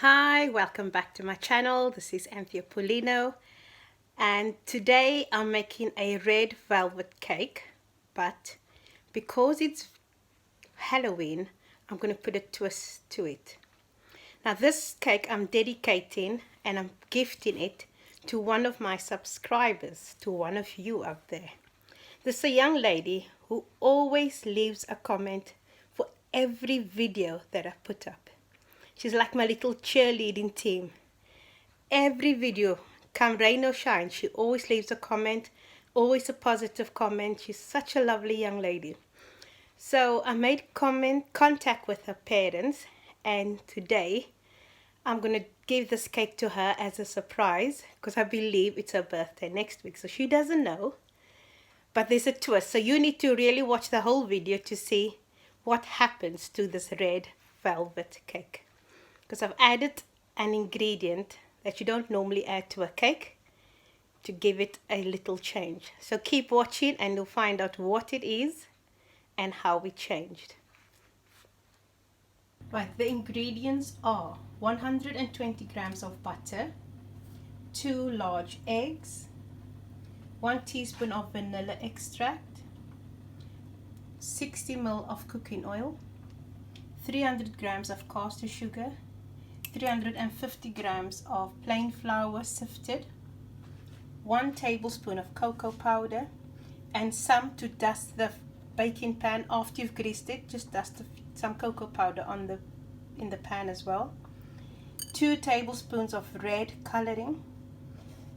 Hi, welcome back to my channel. This is Anthea Polino, and today I'm making a red velvet cake, but because it's Halloween, I'm going to put a twist to it. Now this cake I'm dedicating and I'm gifting it to one of my subscribers, to one of you out there. This is a young lady who always leaves a comment for every video that I put up. She's like my little cheerleading team. Every video, come rain or shine, she always leaves a comment, always a positive comment. She's such a lovely young lady. So I made contact with her parents, and today I'm going to give this cake to her as a surprise because I believe it's her birthday next week. So she doesn't know, but there's a twist. So you need to really watch the whole video to see what happens to this red velvet cake. Because I've added an ingredient that you don't normally add to a cake to give it a little change. So keep watching and you'll find out what it is and how it changed. Right, the ingredients are 120 grams of butter, 2 large eggs, 1 teaspoon of vanilla extract, 60 ml of cooking oil, 300 grams of caster sugar, 350 grams of plain flour sifted, 1 tablespoon of cocoa powder, and some to dust the baking pan after you've greased it. Just dust some cocoa powder in the pan as well. 2 tablespoons of red coloring,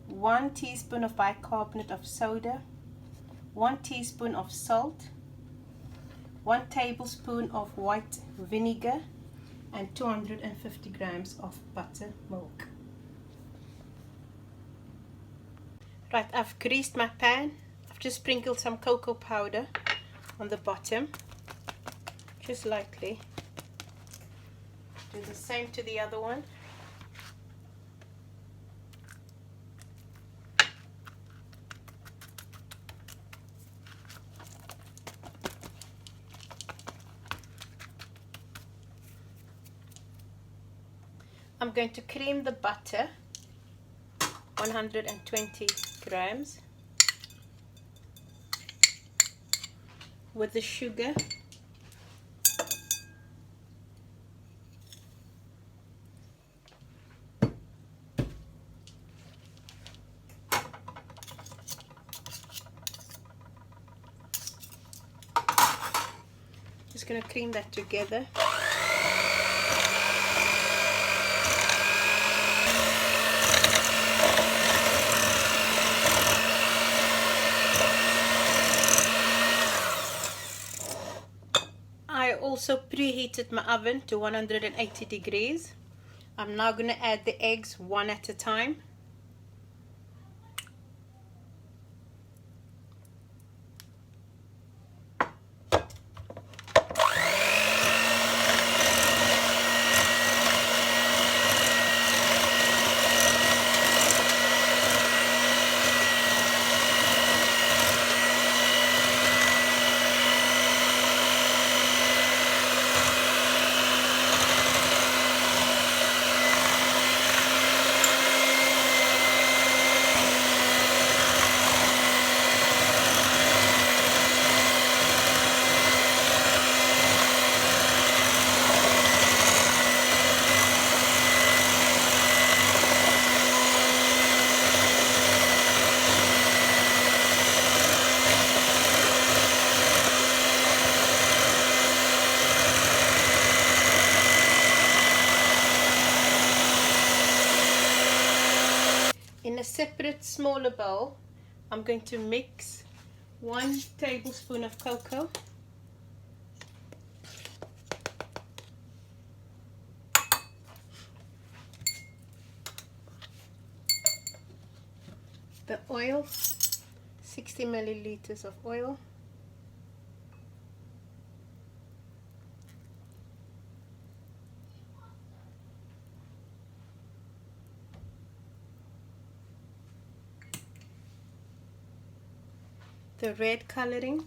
1 teaspoon of bicarbonate of soda, 1 teaspoon of salt, 1 tablespoon of white vinegar, and 250 grams of buttermilk. Right, I've greased my pan. I've just sprinkled some cocoa powder on the bottom, just lightly. Do the same to the other one. I'm going to cream the butter, 120 grams, with the sugar, just going to cream that together. I also preheated my oven to 180 degrees. I'm now going to add the eggs one at a time. In a separate smaller bowl, I'm going to mix 1 tablespoon of cocoa, the oil, 60 milliliters of oil, the red coloring,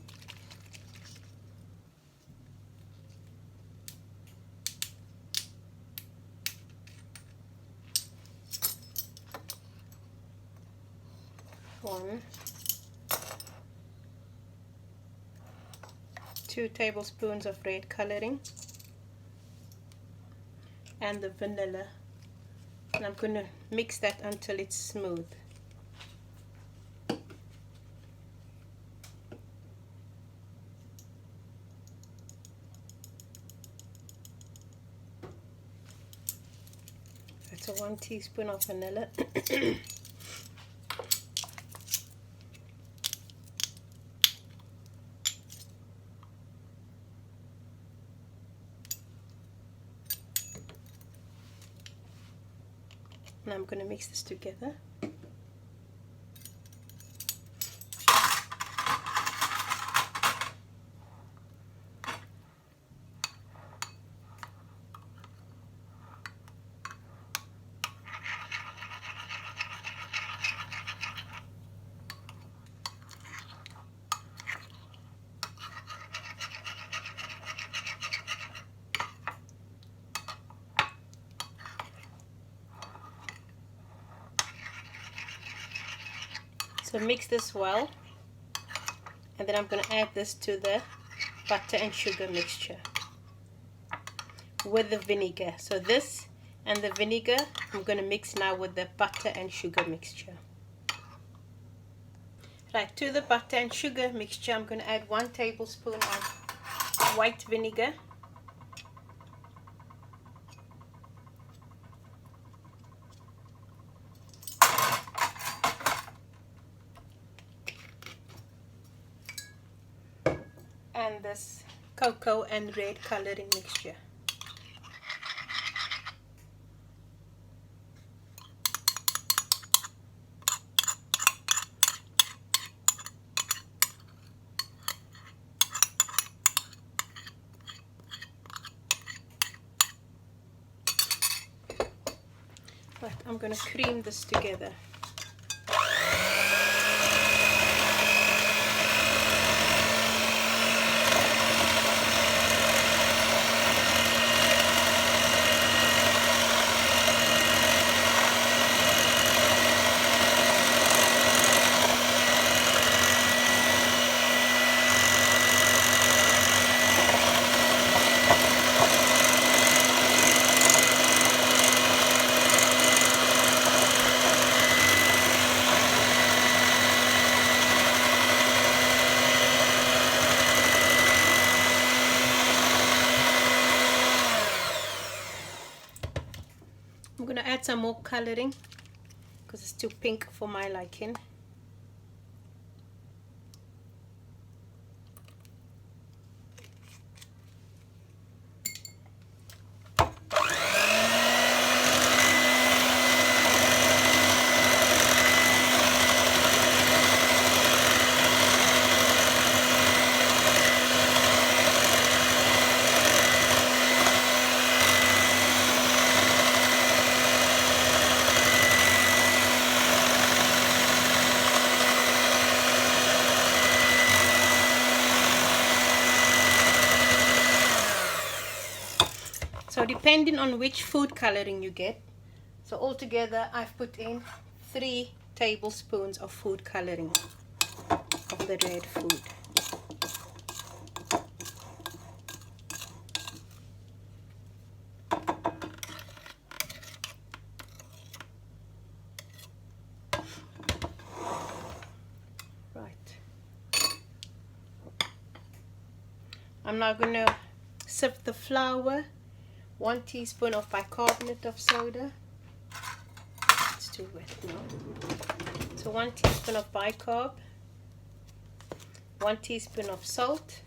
1, 2 tablespoons of red coloring, and the vanilla. And I'm going to mix that until it's smooth. That's a 1 teaspoon of vanilla. And I'm going to mix this together. So mix this well, and then I'm going to add this to the butter and sugar mixture with the vinegar. So this and the vinegar I'm going to mix now with the butter and sugar mixture. Right, to the butter and sugar mixture I'm going to add 1 tablespoon of white vinegar, and this cocoa and red coloring mixture. Right, I'm going to cream this together. I'm going to add some more coloring because it's too pink for my liking. So depending on which food coloring you get, so altogether I've put in 3 tablespoons of food coloring of the red food. Right. I'm now going to sift the flour. 1 teaspoon of bicarbonate of soda. It's too wet now. So 1 teaspoon of bicarb, 1 teaspoon of salt.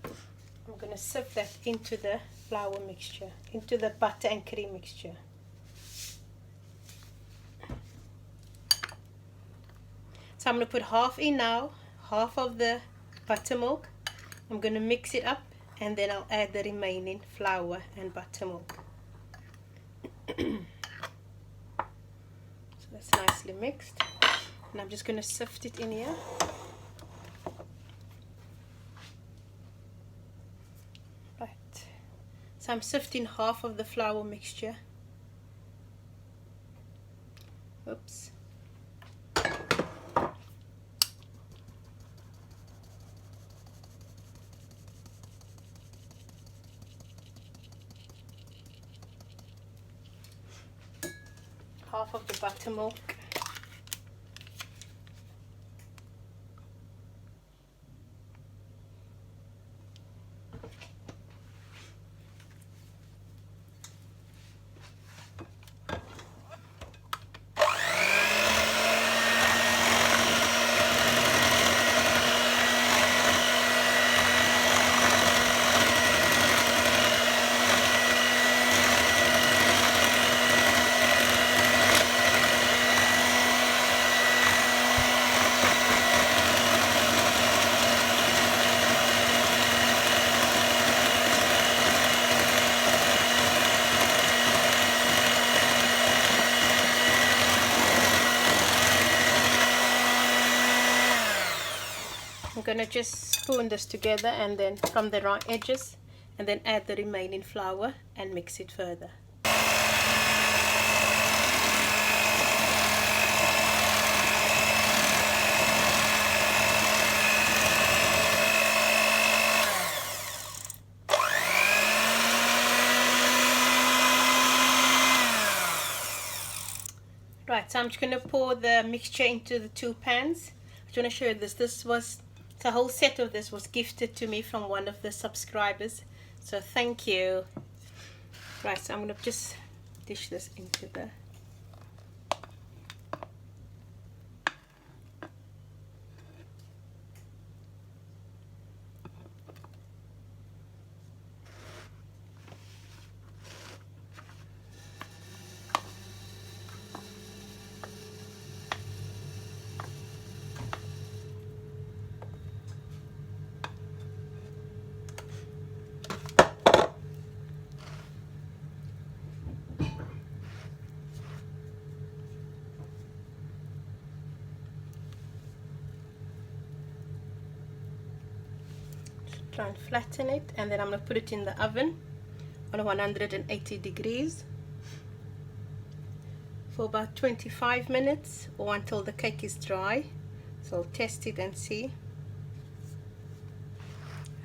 I'm going to sift that into the flour mixture, into the butter and cream mixture. So I'm going to put half in now, half of the buttermilk. I'm going to mix it up, and then I'll add the remaining flour and buttermilk. So that's nicely mixed, and I'm just going to sift it in here. Right, so I'm sifting half of the flour mixture. Oops. half of the buttermilk. I'm gonna just spoon this together and then from the raw edges, and then add the remaining flour and mix it further. Right, so I'm just gonna pour the mixture into the 2 pans. I just want to show you this. The whole set of this was gifted to me from one of the subscribers, so thank you. Right, so I'm going to just dish this into the try and flatten it, and then I'm going to put it in the oven on 180 degrees for about 25 minutes or until the cake is dry. So I'll test it and see.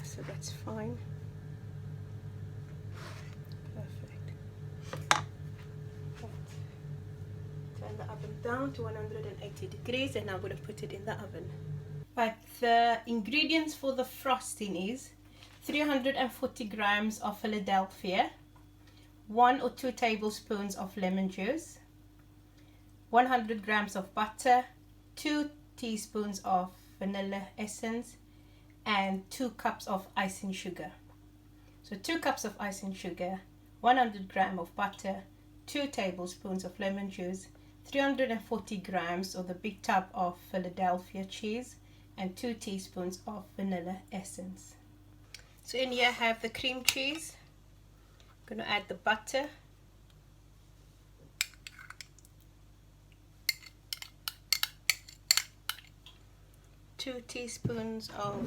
So that's fine. Perfect. Turn the oven down to 180 degrees and I'm going to put it in the oven. Right, the ingredients for the frosting is 340 grams of Philadelphia, 1 or 2 tablespoons of lemon juice, 100 grams of butter, 2 teaspoons of vanilla essence, and 2 cups of icing sugar. So 2 cups of icing sugar, 100 grams of butter, 2 tablespoons of lemon juice, 340 grams of the big tub of Philadelphia cheese, and 2 teaspoons of vanilla essence. So in here I have the cream cheese. I'm going to add the butter, two teaspoons of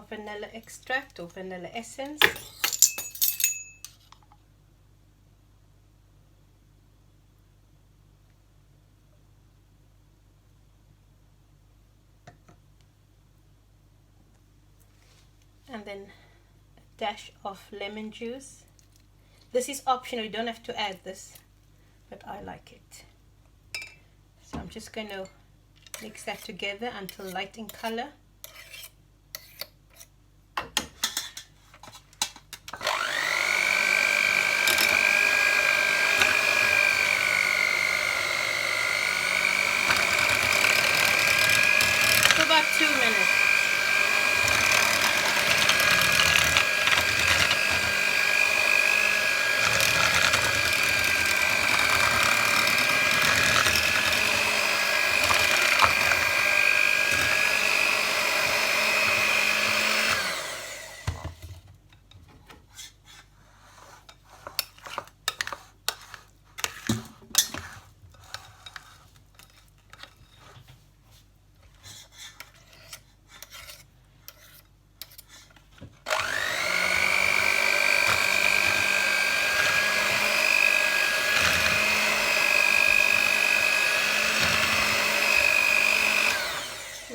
vanilla extract or vanilla essence, and then a dash of lemon juice. This is optional, you don't have to add this, but I like it. So I'm just going to mix that together until light in color. For about 2 minutes.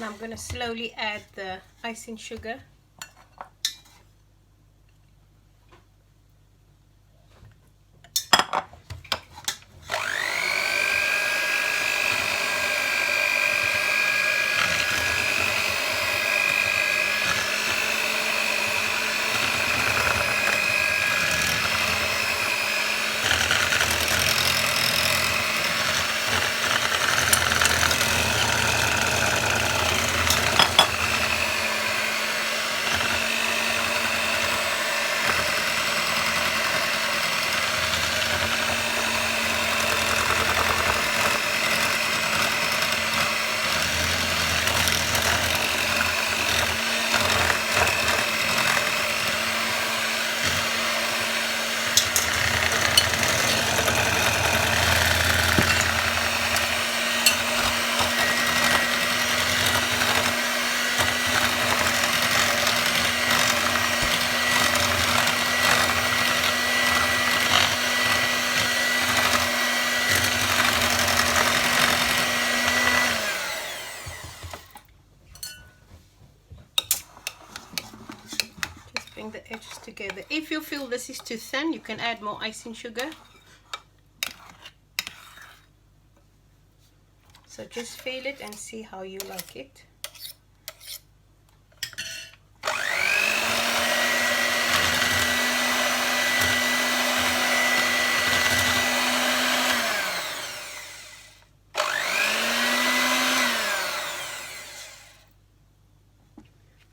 And I'm going to slowly add the icing sugar. Bring the edges together. If you feel this is too thin, you can add more icing sugar. So just feel it and see how you like it.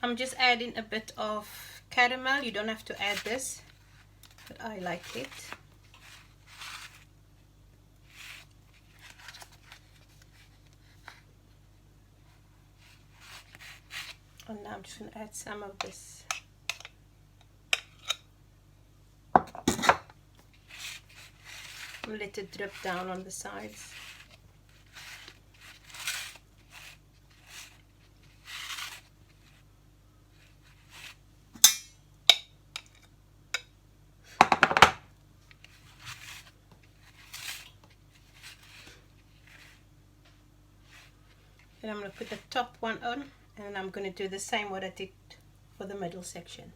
I'm just adding a bit of caramel. You don't have to add this, but I like it. And now I'm just going to add some of this. Let it drip down on the sides. And I'm going to put the top one on, and I'm going to do the same what I did for the middle section.